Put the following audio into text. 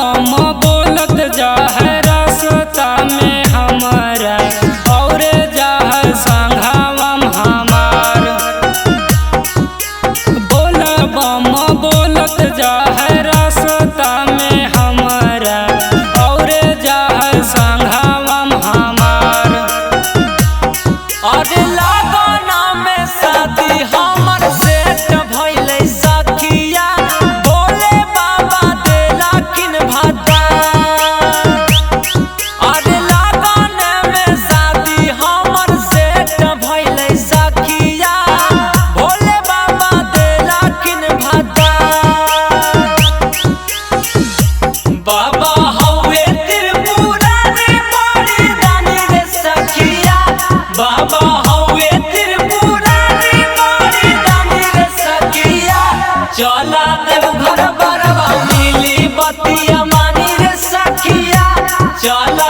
बम बोलत जा है रास्ता में हमारा और जा है संघावम हमार। बोल बम बोलत जा है रास्ता में हमारा और जा है संघावम हमार। अरे लगना में शादी हमर सेट भइले सखिया बोले बाबा देलखिन भत्ता। अरे लगना में शादी हमर सेट भइले सखिया बोले बाबा देलखिन भत्ता। बाबा हवे त्रिपुरारी बड़ी दानी रे सखिया। बाबा हवे त्रिपुरारी बड़ी दानी रे सखिया। चला देव घर बरवा मिली बतिया मानी रे सखिया। चला